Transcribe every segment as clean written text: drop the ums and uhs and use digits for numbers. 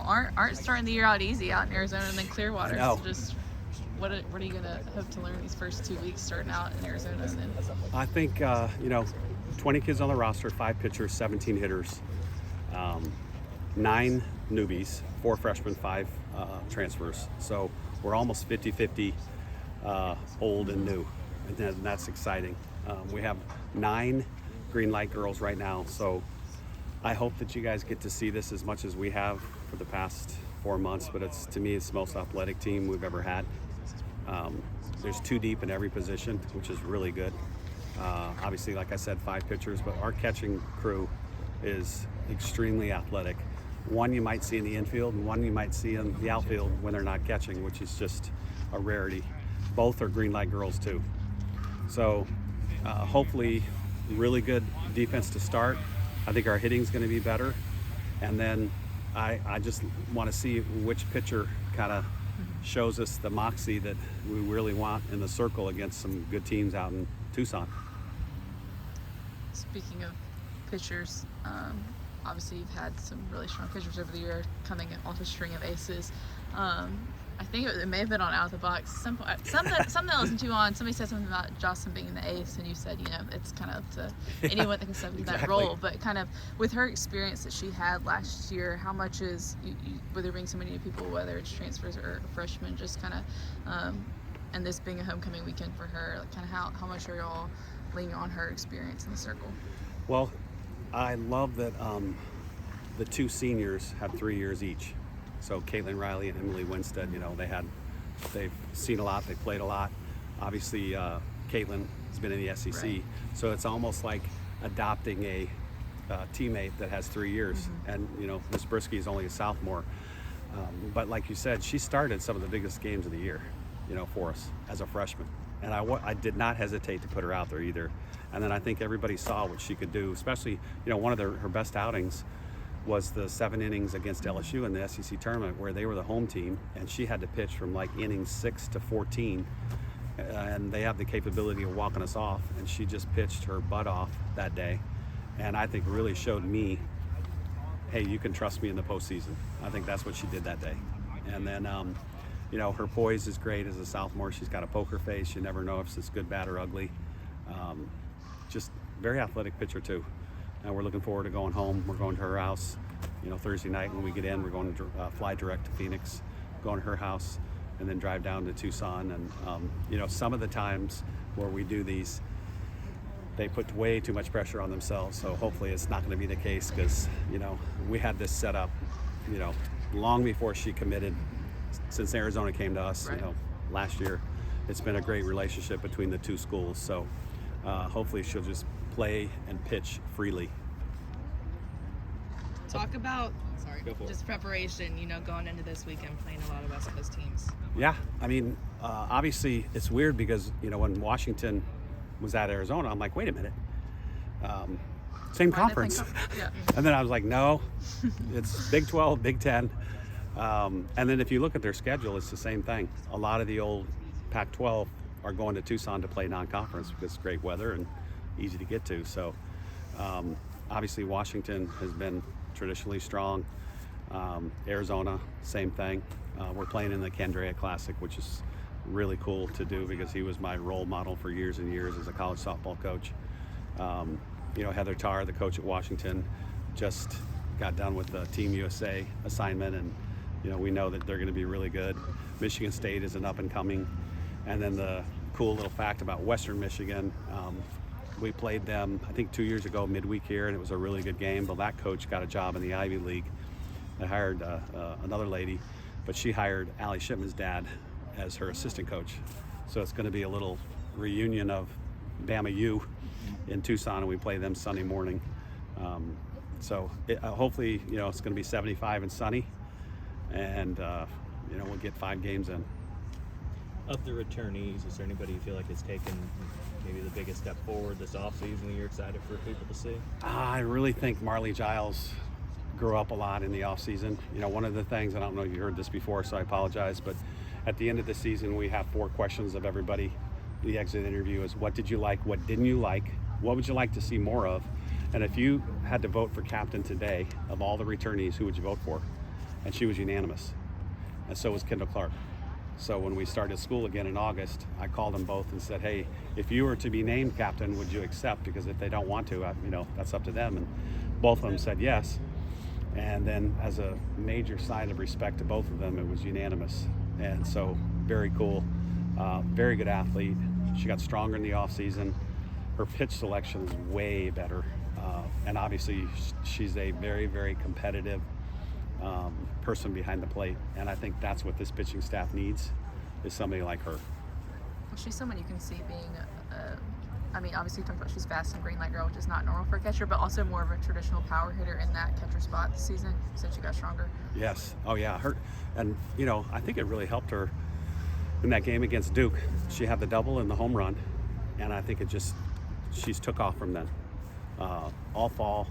aren't starting the year out easy out in Arizona and then Clearwater. I know. So just what are you gonna hope to learn these first 2 weeks starting out in Arizona? And then I think 20 kids on the roster, 5 pitchers, 17 hitters, 9 newbies, 4 freshmen, 5 transfers. So we're almost 50-50 old and new, and that's exciting. We have 9 green light girls right now, so I hope that you guys get to see this as much as we have for the past 4 months, but to me, it's the most athletic team we've ever had. There's 2 deep in every position, which is really good. Obviously, like I said, 5 pitchers, but our catching crew is extremely athletic. One you might see in the infield and one you might see in the outfield when they're not catching, which is just a rarity. Both are green light girls too. So hopefully really good defense to start. I think our hitting's going to be better. And then I just want to see which pitcher kind of shows us the moxie that we really want in the circle against some good teams out in Tucson. speaking of pitchers, obviously you've had some really strong pitchers over the year coming off a string of aces. I think it may have been on Out of the Box. Something I listened to on, somebody said something about Jocelyn being the ace, and you said, it's kind of up to anyone that can step into that role. But kind of with her experience that she had last year, how much is, with there being so many new people, whether it's transfers or freshmen, just kind of, and this being a homecoming weekend for her, like kind of how much are y'all leaning on her experience in the circle? Well, I love that the 2 seniors have 3 years each. So Caitlin Riley and Emily Winstead, they've seen a lot, they've played a lot. Obviously, Caitlin has been in the SEC, right. So it's almost like adopting a teammate that has 3 years. Mm-hmm. And Miss Brisky is only a sophomore, but like you said, she started some of the biggest games of the year, for us as a freshman. And I did not hesitate to put her out there either. And then I think everybody saw what she could do, especially one of her best outings was the 7 innings against LSU in the SEC tournament, where they were the home team, and she had to pitch from like innings 6 to 14, and they have the capability of walking us off, and she just pitched her butt off that day, and I think really showed me, hey, you can trust me in the postseason. I think that's what she did that day. And then her poise is great as a sophomore. She's got a poker face. You never know if it's good, bad, or ugly. Just very athletic pitcher too. And we're looking forward to going home. We're going to her house, Thursday night when we get in. We're going to fly direct to Phoenix, going to her house, and then drive down to Tucson. And some of the times where we do these, they put way too much pressure on themselves. So hopefully it's not going to be the case, because we had this set up, long before she committed. Since Arizona came to us, right. Last year, it's been a great relationship between the 2 schools. So hopefully she'll just play and pitch freely. Talk about just preparation, going into this weekend playing a lot of West Coast teams. Yeah, obviously it's weird because when Washington was at Arizona, I'm like, wait a minute, same conference. Yeah. And then I was like, no, it's Big 12, Big 10. And then if you look at their schedule, it's the same thing. A lot of the old Pac-12 are going to Tucson to play non-conference because it's great weather and easy to get to. So obviously Washington has been traditionally strong. Arizona, same thing. We're playing in the Candrea Classic, which is really cool to do because he was my role model for years and years as a college softball coach. Heather Tarr, the coach at Washington, just got done with the Team USA assignment, and we know that they're going to be really good. Michigan State is an up and coming. And then the cool little fact about Western Michigan, we played them, I think 2 years ago, midweek here, and it was a really good game. But that coach got a job in the Ivy League. They hired another lady, but she hired Allie Shipman's dad as her assistant coach. So it's going to be a little reunion of Bama U in Tucson, and we play them Sunday morning. Hopefully, it's going to be 75 and sunny, and we'll get 5 games in. Of the returnees, is there anybody you feel like has taken maybe the biggest step forward this offseason that you're excited for people to see? I really think Marley Giles grew up a lot in the offseason. One of the things, and I don't know if you heard this before, so I apologize, but at the end of the season, we have 4 questions of everybody. The exit interview is, what did you like? What didn't you like? What would you like to see more of? And if you had to vote for captain today, of all the returnees, who would you vote for? and she was unanimous, and so was Kendall Clark. So when we started school again in August, I called them both and said, hey, if you were to be named captain, would you accept? Because if they don't want to, that's up to them. And both of them said yes. And then as a major sign of respect to both of them, it was unanimous. And so very cool, very good athlete. She got stronger in the off season. Her pitch selection is way better. And obviously she's a very, very competitive person behind the plate, and I think that's what this pitching staff needs, is somebody like her. Well, she's someone you can see being obviously you talked about she's fast and green light girl, which is not normal for a catcher, but also more of a traditional power hitter in that catcher spot this season since she got stronger. Yes. Oh yeah, her. And I think it really helped her in that game against Duke. She had the double and the home run, and I think she's took off from then. All fall,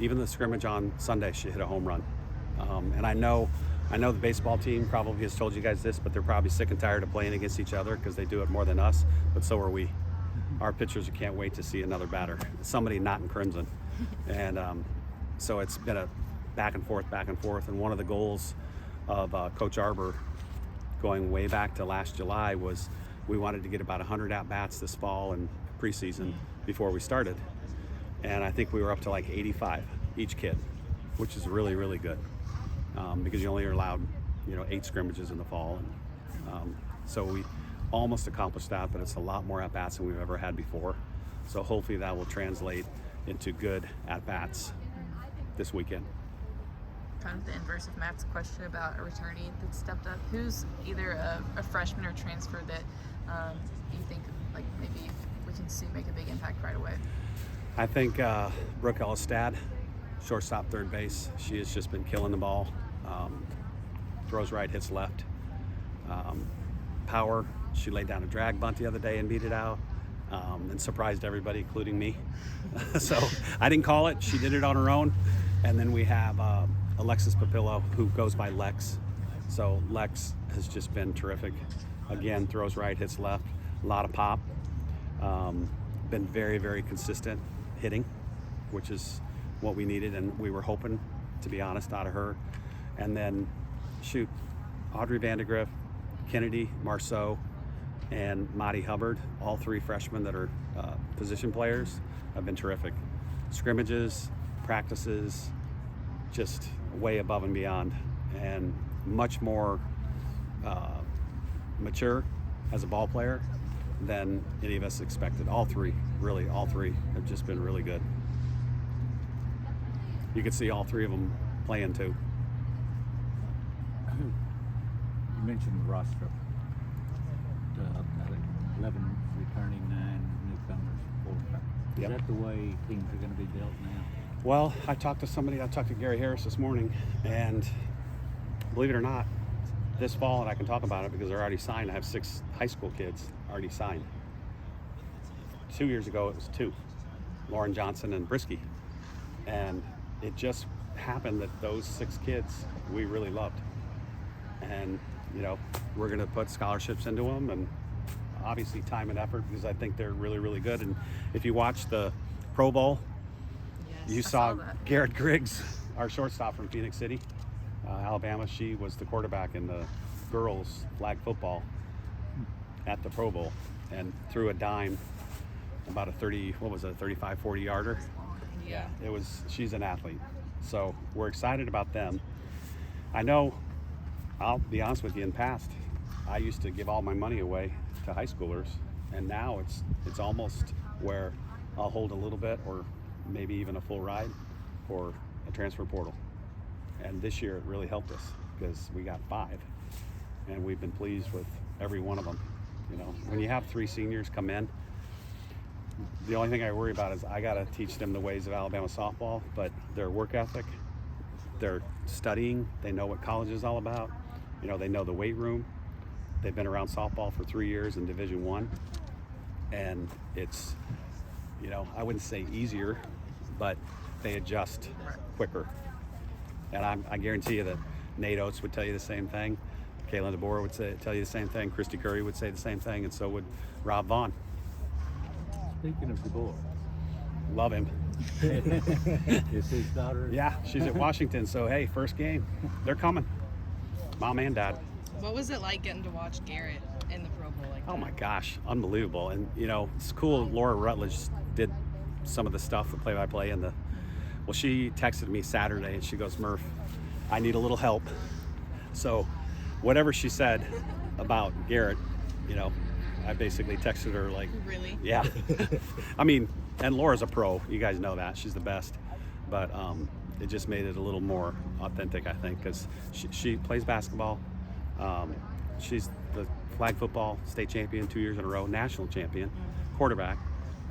even the scrimmage on Sunday, she hit a home run. And I know the baseball team probably has told you guys this, but they're probably sick and tired of playing against each other because they do it more than us, but so are we. Our pitchers can't wait to see another batter, somebody not in crimson. And so it's been a back and forth. And one of the goals of Coach Arbor going way back to last July was we wanted to get about 100 at-bats this fall and preseason before we started. And I think we were up to like 85 each kid, which is really, really good. Because you only are allowed, 8 scrimmages in the fall. And, so we almost accomplished that, but it's a lot more at-bats than we've ever had before. So hopefully that will translate into good at-bats this weekend. Kind of the inverse of Matt's question about a returnee that stepped up. Who's either a freshman or transfer that you think maybe we can see make a big impact right away? I think Brooke Elistad, shortstop, third base. She has just been killing the ball. Throws right, hits left. Power. She laid down a drag bunt the other day and beat it out, and surprised everybody, including me. So I didn't call it. She did it on her own. And then we have Alexis Papillo, who goes by Lex. So Lex has just been terrific. Again, throws right, hits left. A lot of pop. Been very, very consistent hitting, which is what we needed and we were hoping, to be honest, out of her. And then Audrey Vandegrift, Kennedy Marceau, and Maddie Hubbard, all 3 freshmen that are position players, have been terrific. Scrimmages, practices, just way above and beyond, and much more mature as a ball player than any of us expected. All 3 have just been really good. You could see all 3 of them playing too. You mentioned the roster. 11 returning, 9 newcomers, 4. Is Yep. that the way teams are going to be built now? Well, I talked to Gary Harris this morning, and believe it or not, this fall, and I can talk about it because they're already signed. I have 6 high school kids already signed. 2 years ago, it was 2, Lauren Johnson and Brisky. And it just happened that those 6 kids we really loved. And, we're going to put scholarships into them, and obviously time and effort, because I think they're really, really good. And if you watch the Pro Bowl, you saw Garrett Griggs, our shortstop from Phoenix City, Alabama. She was the quarterback in the girls flag football at the Pro Bowl and threw a dime about a 35, 40 yarder. Yeah. She's an athlete. So we're excited about them. I know, I'll be honest with you, in the past, I used to give all my money away to high schoolers, and now it's almost where I'll hold a little bit or maybe even a full ride for a transfer portal. And this year it really helped us because we got 5, and we've been pleased with every one of them. When you have 3 seniors come in, the only thing I worry about is I got to teach them the ways of Alabama softball, but their work ethic, their studying, they know what college is all about. They know the weight room. They've been around softball for 3 years in Division I, and it's, I wouldn't say easier, but they adjust quicker. And I guarantee you that Nate Oates would tell you the same thing. Kaylin DeBoer would tell you the same thing. Christy Curry would say the same thing, and so would Rob Vaughn. Speaking of DeBoer, Love him. Is his daughter? Yeah, she's at Washington, so hey, first game. They're coming. Mom and dad. What was it like getting to watch Garrett in the Pro Bowl like Oh that? my gosh, unbelievable. And you know, it's cool. Laura Rutledge did some of the stuff, the play-by-play, and well, she texted me Saturday and she goes, Murph, I need a little help. So whatever she said about Garrett, you know, I basically texted her like, Really? yeah. I mean, and Laura's a pro. You guys know that. She's the best. But it just made it a little more authentic, I think, because she plays basketball. She's the flag football state champion 2 years in a row, national champion, quarterback.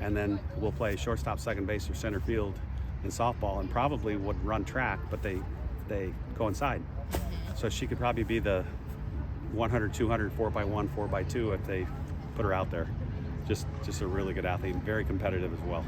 And then we'll play shortstop, second base, or center field in softball, and probably would run track, but they coincide. So she could probably be the 100, 200, 4x1, 4x2 if they put her out there. Just a really good athlete, very competitive as well.